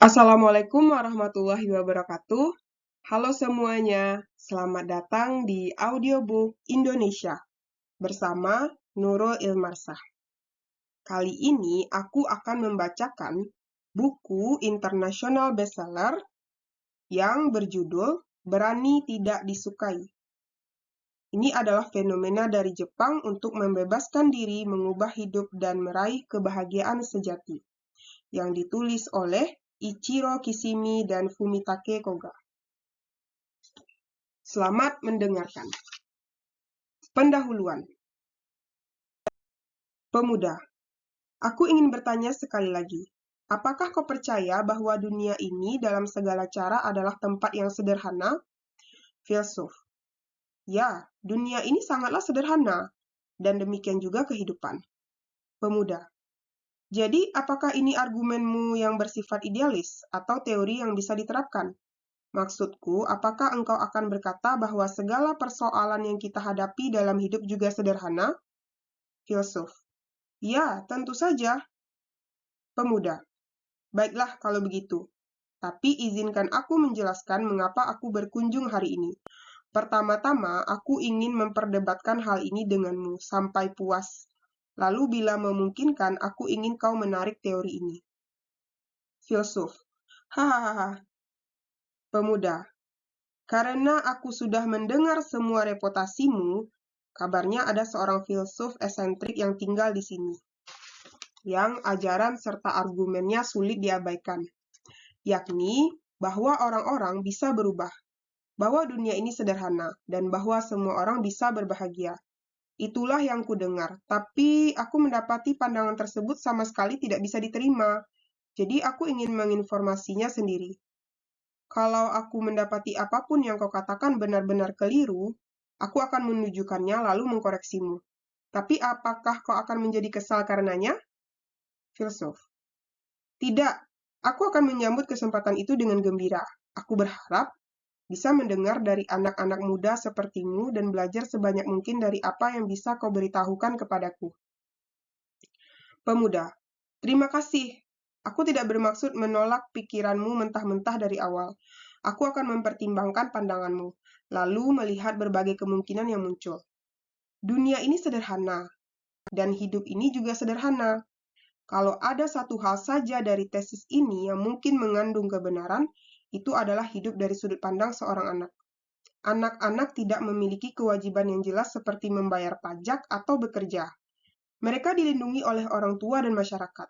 Assalamualaikum warahmatullahi wabarakatuh. Halo semuanya, selamat datang di Audiobook Indonesia bersama Nurul Ilmarsah. Kali ini aku akan membacakan buku internasional bestseller yang berjudul Berani Tidak Disukai. Ini adalah fenomena dari Jepang untuk membebaskan diri, mengubah hidup, dan meraih kebahagiaan sejati, yang ditulis oleh Ichiro Kishimi dan Fumitake Koga. Selamat mendengarkan. Pendahuluan. Pemuda, aku ingin bertanya sekali lagi. Apakah kau percaya bahwa dunia ini dalam segala cara adalah tempat yang sederhana? Filsuf. Ya, dunia ini sangatlah sederhana, dan demikian juga kehidupan. Pemuda. Jadi, apakah ini argumenmu yang bersifat idealis atau teori yang bisa diterapkan? Maksudku, apakah engkau akan berkata bahwa segala persoalan yang kita hadapi dalam hidup juga sederhana? Filsuf. Ya, tentu saja. Pemuda. Baiklah kalau begitu. Tapi izinkan aku menjelaskan mengapa aku berkunjung hari ini. Pertama-tama, aku ingin memperdebatkan hal ini denganmu sampai puas. Lalu bila memungkinkan, aku ingin kau menarik teori ini. Filsuf. Hahaha. Pemuda. Karena aku sudah mendengar semua reputasimu, kabarnya ada seorang filsuf esentrik yang tinggal di sini, yang ajaran serta argumennya sulit diabaikan, yakni bahwa orang-orang bisa berubah, bahwa dunia ini sederhana, dan bahwa semua orang bisa berbahagia. Itulah yang kudengar, tapi aku mendapati pandangan tersebut sama sekali tidak bisa diterima, jadi aku ingin menginformasinya sendiri. Kalau aku mendapati apapun yang kau katakan benar-benar keliru, aku akan menunjukkannya lalu mengkoreksimu. Tapi apakah kau akan menjadi kesal karenanya? Filsuf. Tidak, aku akan menyambut kesempatan itu dengan gembira. Aku berharap bisa mendengar dari anak-anak muda sepertimu dan belajar sebanyak mungkin dari apa yang bisa kau beritahukan kepadaku. Pemuda. Terima kasih. Aku tidak bermaksud menolak pikiranmu mentah-mentah dari awal. Aku akan mempertimbangkan pandanganmu, lalu melihat berbagai kemungkinan yang muncul. Dunia ini sederhana, dan hidup ini juga sederhana. Kalau ada satu hal saja dari tesis ini yang mungkin mengandung kebenaran, itu adalah hidup dari sudut pandang seorang anak. Anak-anak tidak memiliki kewajiban yang jelas seperti membayar pajak atau bekerja. Mereka dilindungi oleh orang tua dan masyarakat,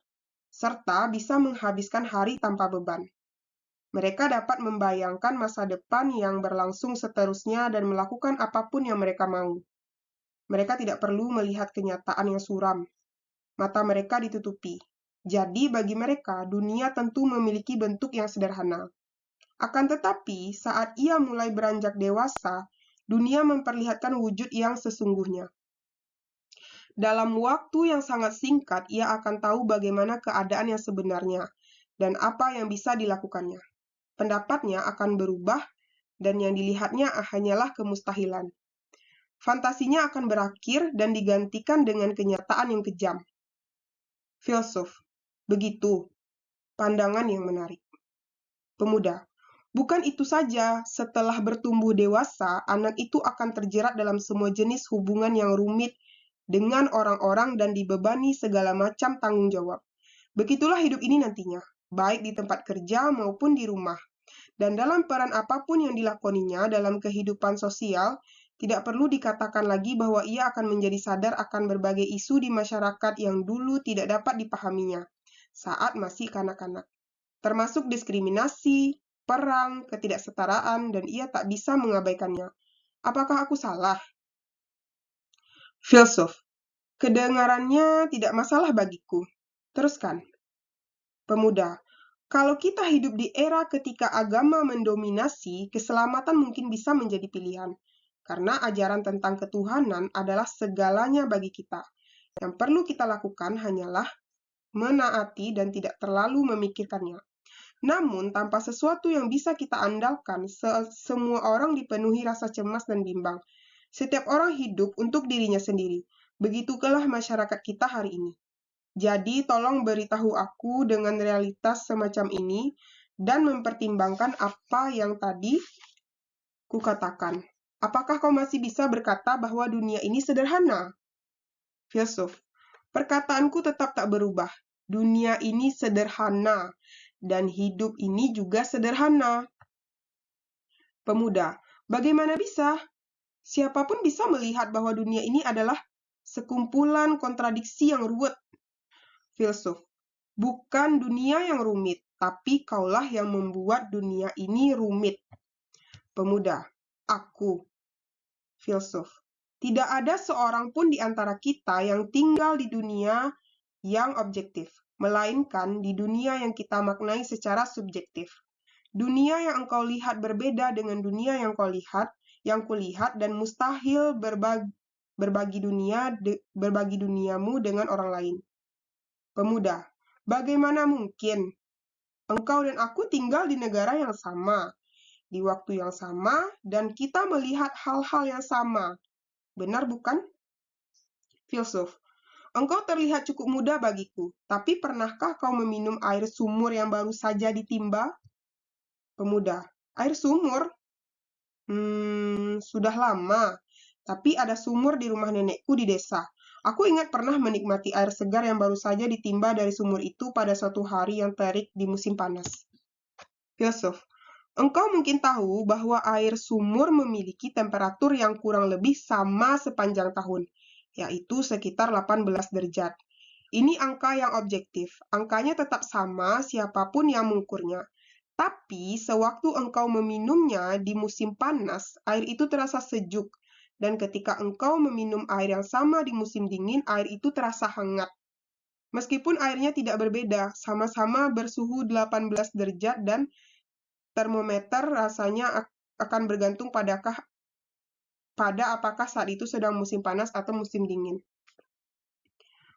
serta bisa menghabiskan hari tanpa beban. Mereka dapat membayangkan masa depan yang berlangsung seterusnya dan melakukan apapun yang mereka mau. Mereka tidak perlu melihat kenyataan yang suram. Mata mereka ditutupi. Jadi bagi mereka, dunia tentu memiliki bentuk yang sederhana. Akan tetapi, saat ia mulai beranjak dewasa, dunia memperlihatkan wujud yang sesungguhnya. Dalam waktu yang sangat singkat, ia akan tahu bagaimana keadaan yang sebenarnya dan apa yang bisa dilakukannya. Pendapatnya akan berubah, dan yang dilihatnya hanyalah kemustahilan. Fantasinya akan berakhir dan digantikan dengan kenyataan yang kejam. Filsuf. Begitu. Pandangan yang menarik. Pemuda. Bukan itu saja, setelah bertumbuh dewasa, anak itu akan terjerat dalam semua jenis hubungan yang rumit dengan orang-orang dan dibebani segala macam tanggung jawab. Begitulah hidup ini nantinya, baik di tempat kerja maupun di rumah. Dan dalam peran apapun yang dilakoninya dalam kehidupan sosial, tidak perlu dikatakan lagi bahwa ia akan menjadi sadar akan berbagai isu di masyarakat yang dulu tidak dapat dipahaminya saat masih kanak-kanak, termasuk diskriminasi, perang, ketidaksetaraan, dan ia tak bisa mengabaikannya. Apakah aku salah? Filsuf. Kedengarannya tidak masalah bagiku. Teruskan. Pemuda. Kalau kita hidup di era ketika agama mendominasi, keselamatan mungkin bisa menjadi pilihan. Karena ajaran tentang ketuhanan adalah segalanya bagi kita. Yang perlu kita lakukan hanyalah menaati dan tidak terlalu memikirkannya. Namun, tanpa sesuatu yang bisa kita andalkan, semua orang dipenuhi rasa cemas dan bimbang. Setiap orang hidup untuk dirinya sendiri. Begitulah masyarakat kita hari ini. Jadi, tolong beritahu aku dengan realitas semacam ini dan mempertimbangkan apa yang tadi kukatakan. Apakah kau masih bisa berkata bahwa dunia ini sederhana? Filsuf, perkataanku tetap tak berubah. Dunia ini sederhana, dan hidup ini juga sederhana. Pemuda, bagaimana bisa? Siapapun bisa melihat bahwa dunia ini adalah sekumpulan kontradiksi yang ruwet. Filsuf, bukan dunia yang rumit, tapi kaulah yang membuat dunia ini rumit. Pemuda, aku. Filsuf, tidak ada seorang pun di antara kita yang tinggal di dunia yang objektif, melainkan di dunia yang kita maknai secara subjektif. Dunia yang engkau lihat berbeda dengan dunia yang kulihat, dan mustahil berbagi duniamu dengan orang lain. Pemuda, bagaimana mungkin? Engkau dan aku tinggal di negara yang sama, di waktu yang sama, dan kita melihat hal-hal yang sama. Benar bukan? Filsuf, engkau terlihat cukup muda bagiku, tapi pernahkah kau meminum air sumur yang baru saja ditimba? Pemuda, air sumur? Sudah lama, tapi ada sumur di rumah nenekku di desa. Aku ingat pernah menikmati air segar yang baru saja ditimba dari sumur itu pada suatu hari yang terik di musim panas. Filsuf, engkau mungkin tahu bahwa air sumur memiliki temperatur yang kurang lebih sama sepanjang tahun, yaitu sekitar 18 derajat. Ini angka yang objektif. Angkanya tetap sama siapapun yang mengukurnya. Tapi sewaktu engkau meminumnya di musim panas, air itu terasa sejuk. Dan ketika engkau meminum air yang sama di musim dingin, air itu terasa hangat. Meskipun airnya tidak berbeda, sama-sama bersuhu 18 derajat dan termometer rasanya akan bergantung pada apakah saat itu sedang musim panas atau musim dingin.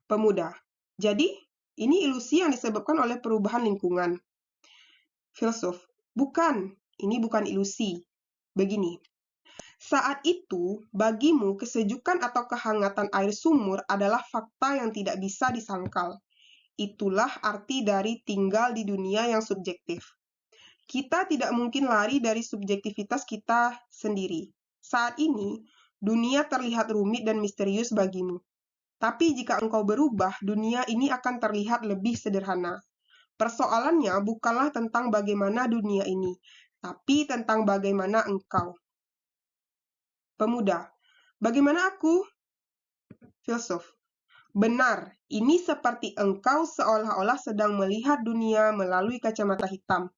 Pemuda, jadi ini ilusi yang disebabkan oleh perubahan lingkungan. Filsuf, bukan, ini bukan ilusi. Begini, saat itu bagimu kesejukan atau kehangatan air sumur adalah fakta yang tidak bisa disangkal. Itulah arti dari tinggal di dunia yang subjektif. Kita tidak mungkin lari dari subjektivitas kita sendiri. Saat ini, dunia terlihat rumit dan misterius bagimu. Tapi jika engkau berubah, dunia ini akan terlihat lebih sederhana. Persoalannya bukanlah tentang bagaimana dunia ini, tapi tentang bagaimana engkau. Pemuda, bagaimana aku? Filsuf, benar, ini seperti engkau seolah-olah sedang melihat dunia melalui kacamata hitam.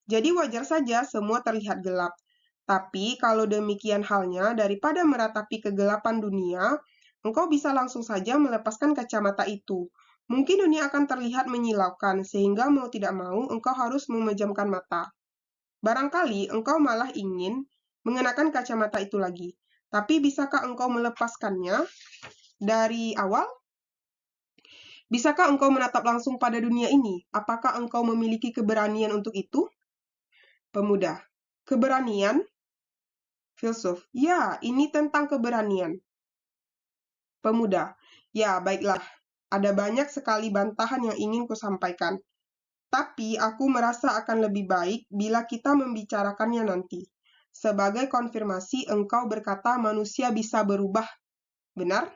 Jadi wajar saja semua terlihat gelap. Tapi kalau demikian halnya, daripada meratapi kegelapan dunia, engkau bisa langsung saja melepaskan kacamata itu. Mungkin dunia akan terlihat menyilaukan, sehingga mau tidak mau engkau harus memejamkan mata. Barangkali engkau malah ingin mengenakan kacamata itu lagi. Tapi bisakah engkau melepaskannya dari awal? Bisakah engkau menatap langsung pada dunia ini? Apakah engkau memiliki keberanian untuk itu? Pemuda, keberanian? Filsuf, ya, ini tentang keberanian. Pemuda, ya, baiklah. Ada banyak sekali bantahan yang ingin kusampaikan. Tapi aku merasa akan lebih baik bila kita membicarakannya nanti. Sebagai konfirmasi, engkau berkata manusia bisa berubah. Benar?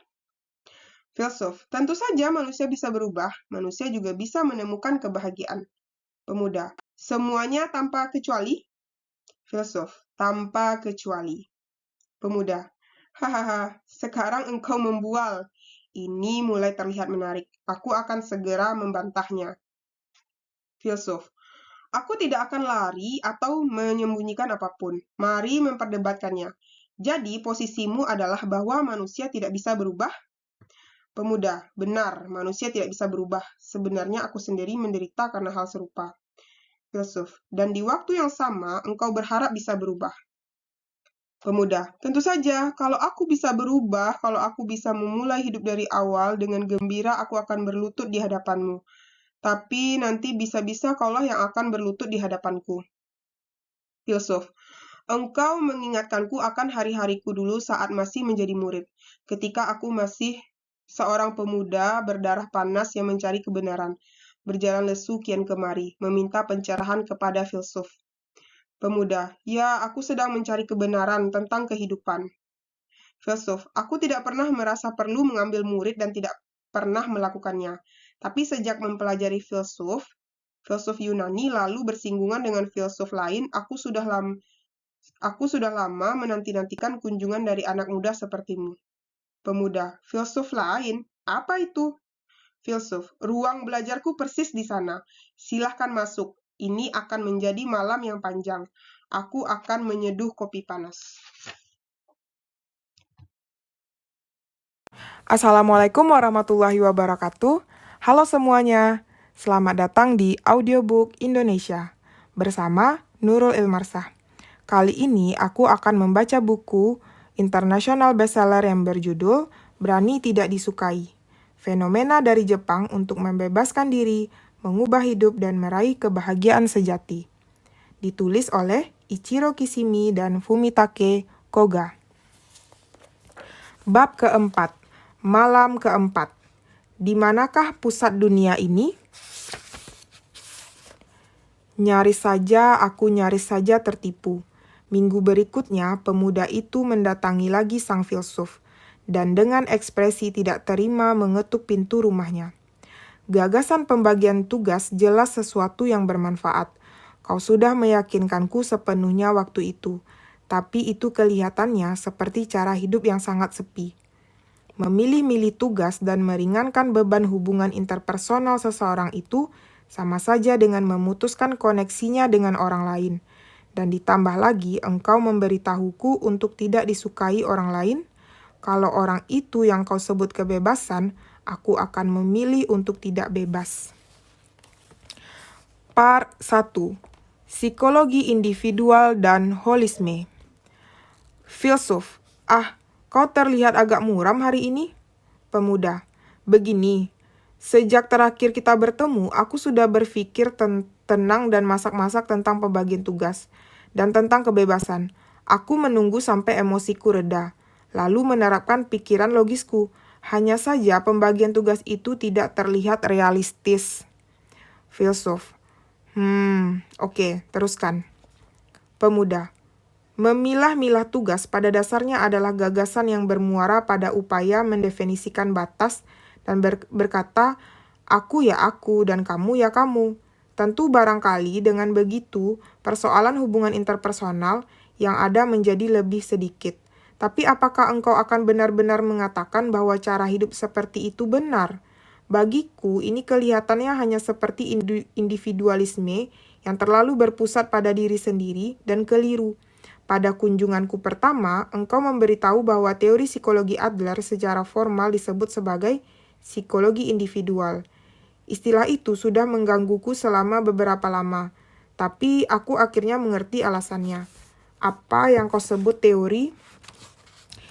Filsuf, tentu saja manusia bisa berubah. Manusia juga bisa menemukan kebahagiaan. Pemuda, semuanya tanpa kecuali? Filsuf, tanpa kecuali. Pemuda, hahaha, sekarang engkau membual. Ini mulai terlihat menarik. Aku akan segera membantahnya. Filsuf, aku tidak akan lari atau menyembunyikan apapun. Mari memperdebatkannya. Jadi, posisimu adalah bahwa manusia tidak bisa berubah? Pemuda, benar, manusia tidak bisa berubah. Sebenarnya aku sendiri menderita karena hal serupa. Filsuf, dan di waktu yang sama, engkau berharap bisa berubah. Pemuda, tentu saja, kalau aku bisa berubah, kalau aku bisa memulai hidup dari awal, dengan gembira aku akan berlutut di hadapanmu. Tapi nanti bisa-bisa kaulah yang akan berlutut di hadapanku. Filsuf, engkau mengingatkanku akan hari-hariku dulu saat masih menjadi murid, ketika aku masih Seorang pemuda berdarah panas yang mencari kebenaran, berjalan lesu kian kemari, meminta pencerahan kepada filsuf. Pemuda, ya, aku sedang mencari kebenaran tentang kehidupan. Filsuf, aku tidak pernah merasa perlu mengambil murid dan tidak pernah melakukannya. Tapi sejak mempelajari filsuf Yunani lalu bersinggungan dengan filsuf lain, aku sudah lama menanti-nantikan kunjungan dari anak muda sepertimu. Pemuda, filsuf lain? Apa itu? Filsuf, ruang belajarku persis di sana. Silahkan masuk. Ini akan menjadi malam yang panjang. Aku akan menyeduh kopi panas. Assalamualaikum warahmatullahi wabarakatuh. Halo semuanya, selamat datang di Audiobook Indonesia bersama Nurul Ilmarsah. Kali ini aku akan membaca buku internasional bestseller yang berjudul Berani Tidak Disukai. Fenomena dari Jepang untuk membebaskan diri, mengubah hidup dan meraih kebahagiaan sejati. Ditulis oleh Ichiro Kishimi dan Fumitake Koga. Bab keempat, malam keempat. Di manakah pusat dunia ini? Nyaris saja tertipu. Minggu berikutnya, pemuda itu mendatangi lagi sang filsuf, dan dengan ekspresi tidak terima mengetuk pintu rumahnya. Gagasan pembagian tugas jelas sesuatu yang bermanfaat. Kau sudah meyakinkanku sepenuhnya waktu itu, tapi itu kelihatannya seperti cara hidup yang sangat sepi. Memilih-milih tugas dan meringankan beban hubungan interpersonal seseorang itu sama saja dengan memutuskan koneksinya dengan orang lain. Dan ditambah lagi, engkau memberitahuku untuk tidak disukai orang lain. Kalau orang itu yang kau sebut kebebasan, aku akan memilih untuk tidak bebas. Part 1. Psikologi individual dan holisme. Filsuf, kau terlihat agak muram hari ini. Pemuda, begini, sejak terakhir kita bertemu, aku sudah berpikir tenang dan masak-masak tentang pembagian tugas dan tentang kebebasan. Aku menunggu sampai emosiku reda, lalu menerapkan pikiran logisku. Hanya saja pembagian tugas itu tidak terlihat realistis. Filsuf, oke, teruskan. Pemuda, memilah-milah tugas pada dasarnya adalah gagasan yang bermuara pada upaya mendefinisikan batas dan berkata, aku ya aku dan kamu ya kamu. Tentu barangkali dengan begitu, persoalan hubungan interpersonal yang ada menjadi lebih sedikit. Tapi apakah engkau akan benar-benar mengatakan bahwa cara hidup seperti itu benar? Bagiku, ini kelihatannya hanya seperti individualisme yang terlalu berpusat pada diri sendiri dan keliru. Pada kunjunganku pertama, engkau memberitahu bahwa teori psikologi Adler secara formal disebut sebagai psikologi individual. Istilah itu sudah menggangguku selama beberapa lama, tapi aku akhirnya mengerti alasannya. Apa yang kau sebut teori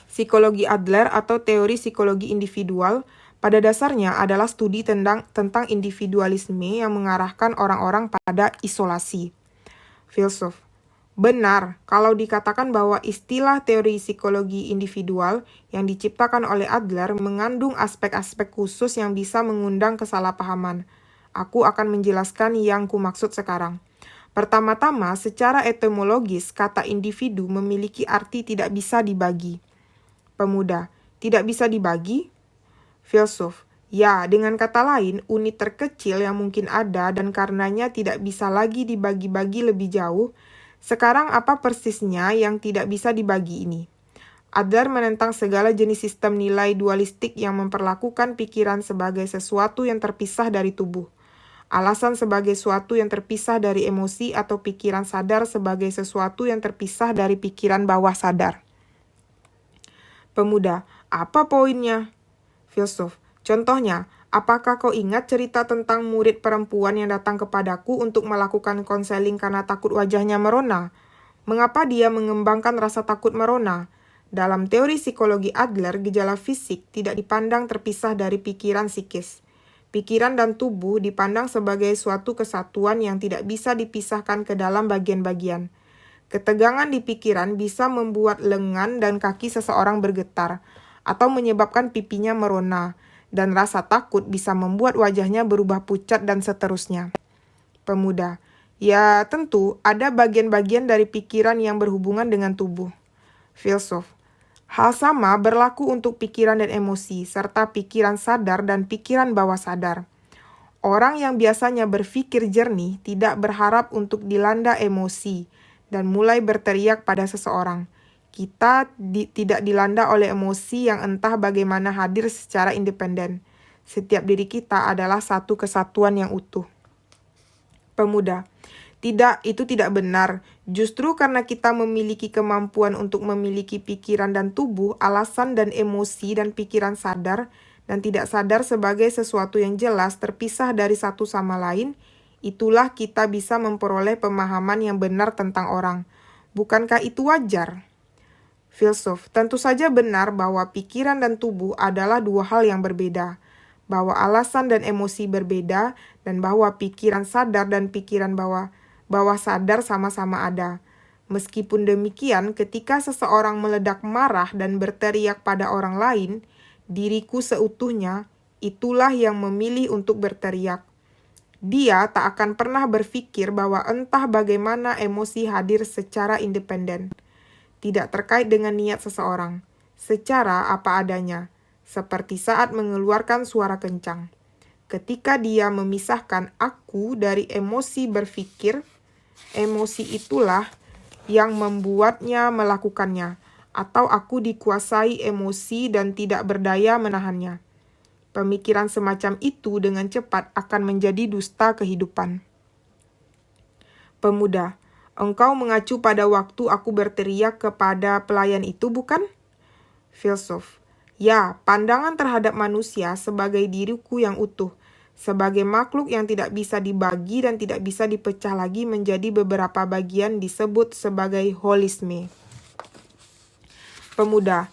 psikologi Adler atau teori psikologi individual pada dasarnya adalah studi tentang individualisme yang mengarahkan orang-orang pada isolasi. Filsuf, benar kalau dikatakan bahwa istilah teori psikologi individual yang diciptakan oleh Adler mengandung aspek-aspek khusus yang bisa mengundang kesalahpahaman. Aku akan menjelaskan yang kumaksud sekarang. Pertama-tama, secara etimologis, kata individu memiliki arti tidak bisa dibagi. Pemuda, tidak bisa dibagi? Filsuf, ya, dengan kata lain, unit terkecil yang mungkin ada dan karenanya tidak bisa lagi dibagi-bagi lebih jauh. Sekarang apa persisnya yang tidak bisa dibagi ini? Adler menentang segala jenis sistem nilai dualistik yang memperlakukan pikiran sebagai sesuatu yang terpisah dari tubuh. Alasan sebagai sesuatu yang terpisah dari emosi atau pikiran sadar sebagai sesuatu yang terpisah dari pikiran bawah sadar. Pemuda, apa poinnya? Filsuf, contohnya, apakah kau ingat cerita tentang murid perempuan yang datang kepadaku untuk melakukan konseling karena takut wajahnya merona? Mengapa dia mengembangkan rasa takut merona? Dalam teori psikologi Adler, gejala fisik tidak dipandang terpisah dari pikiran psikis. Pikiran dan tubuh dipandang sebagai suatu kesatuan yang tidak bisa dipisahkan ke dalam bagian-bagian. Ketegangan di pikiran bisa membuat lengan dan kaki seseorang bergetar. atau menyebabkan pipinya merona, dan rasa takut bisa membuat wajahnya berubah pucat dan seterusnya. Pemuda: ya tentu ada bagian-bagian dari pikiran yang berhubungan dengan tubuh. Filsuf: hal sama berlaku untuk pikiran dan emosi, serta pikiran sadar dan pikiran bawah sadar. Orang yang biasanya berpikir jernih tidak berharap untuk dilanda emosi dan mulai berteriak pada seseorang. Kita tidak dilanda oleh emosi yang entah bagaimana hadir secara independen. Setiap diri kita adalah satu kesatuan yang utuh. Pemuda: tidak, itu tidak benar. Justru karena kita memiliki kemampuan untuk memiliki pikiran dan tubuh, alasan dan emosi dan pikiran sadar dan tidak sadar sebagai sesuatu yang jelas terpisah dari satu sama lain, itulah kita bisa memperoleh pemahaman yang benar tentang orang. Bukankah itu wajar? Filsuf: tentu saja benar bahwa pikiran dan tubuh adalah dua hal yang berbeda, bahwa alasan dan emosi berbeda, dan bahwa pikiran sadar dan pikiran bawah sadar sama-sama ada. Meskipun demikian, ketika seseorang meledak marah dan berteriak pada orang lain, diriku seutuhnya, itulah yang memilih untuk berteriak. Dia tak akan pernah berpikir bahwa entah bagaimana emosi hadir secara independen, tidak terkait dengan niat seseorang, secara apa adanya, seperti saat mengeluarkan suara kencang. Ketika dia memisahkan aku dari emosi berpikir, emosi itulah yang membuatnya melakukannya, atau aku dikuasai emosi dan tidak berdaya menahannya. Pemikiran semacam itu dengan cepat akan menjadi dusta kehidupan. Pemuda: engkau mengacu pada waktu aku berteriak kepada pelayan itu, bukan? Filsuf: ya, pandangan terhadap manusia sebagai diriku yang utuh, sebagai makhluk yang tidak bisa dibagi dan tidak bisa dipecah lagi menjadi beberapa bagian disebut sebagai holisme. Pemuda: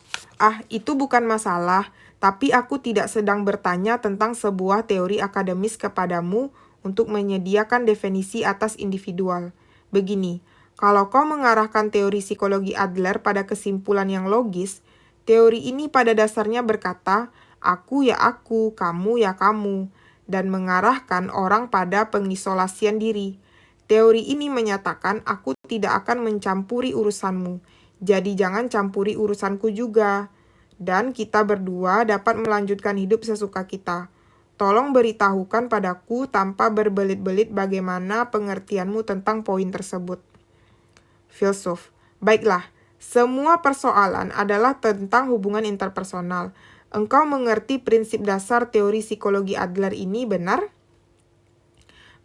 itu bukan masalah, tapi aku tidak sedang bertanya tentang sebuah teori akademis kepadamu untuk menyediakan definisi atas individual. Begini, kalau kau mengarahkan teori psikologi Adler pada kesimpulan yang logis, teori ini pada dasarnya berkata, aku ya aku, kamu ya kamu, dan mengarahkan orang pada pengisolasian diri. Teori ini menyatakan aku tidak akan mencampuri urusanmu, jadi jangan campuri urusanku juga. Dan kita berdua dapat melanjutkan hidup sesuka kita. Tolong beritahukan padaku tanpa berbelit-belit bagaimana pengertianmu tentang poin tersebut. Filsuf: baiklah, semua persoalan adalah tentang hubungan interpersonal. Engkau mengerti prinsip dasar teori psikologi Adler ini, benar?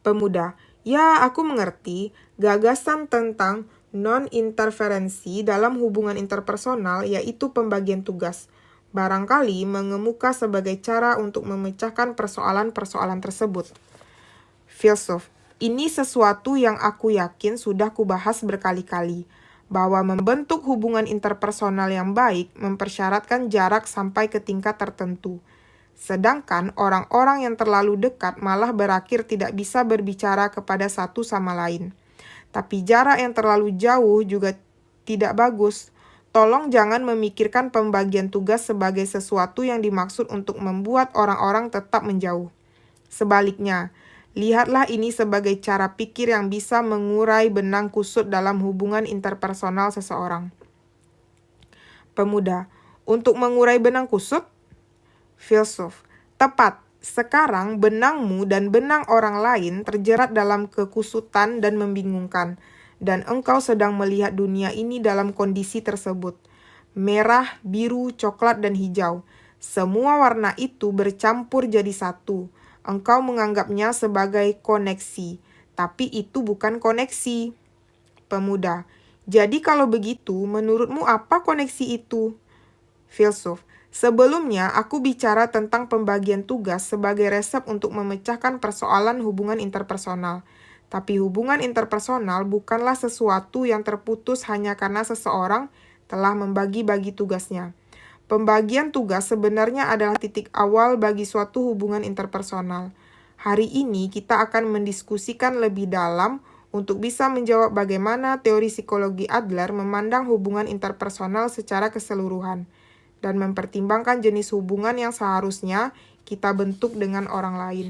Pemuda: ya, aku mengerti. Gagasan tentang non-interferensi dalam hubungan interpersonal, yaitu pembagian tugas, barangkali mengemuka sebagai cara untuk memecahkan persoalan-persoalan tersebut. Filsuf: ini sesuatu yang aku yakin sudah kubahas berkali-kali, bahwa membentuk hubungan interpersonal yang baik mempersyaratkan jarak sampai ke tingkat tertentu. Sedangkan orang-orang yang terlalu dekat malah berakhir tidak bisa berbicara kepada satu sama lain. Tapi jarak yang terlalu jauh juga tidak bagus. Tolong jangan memikirkan pembagian tugas sebagai sesuatu yang dimaksud untuk membuat orang-orang tetap menjauh. Sebaliknya, lihatlah ini sebagai cara pikir yang bisa mengurai benang kusut dalam hubungan interpersonal seseorang. Pemuda: untuk mengurai benang kusut? Filsuf: tepat. Sekarang benangmu dan benang orang lain terjerat dalam kekusutan dan membingungkan, dan engkau sedang melihat dunia ini dalam kondisi tersebut. Merah, biru, coklat, dan hijau. Semua warna itu bercampur jadi satu. Engkau menganggapnya sebagai koneksi, tapi itu bukan koneksi. Pemuda: jadi kalau begitu, menurutmu apa koneksi itu? Filsuf: sebelumnya, aku bicara tentang pembagian tugas sebagai resep untuk memecahkan persoalan hubungan interpersonal. Tapi hubungan interpersonal bukanlah sesuatu yang terputus hanya karena seseorang telah membagi-bagi tugasnya. Pembagian tugas sebenarnya adalah titik awal bagi suatu hubungan interpersonal. Hari ini kita akan mendiskusikan lebih dalam untuk bisa menjawab bagaimana teori psikologi Adler memandang hubungan interpersonal secara keseluruhan. dan mempertimbangkan jenis hubungan yang seharusnya kita bentuk dengan orang lain.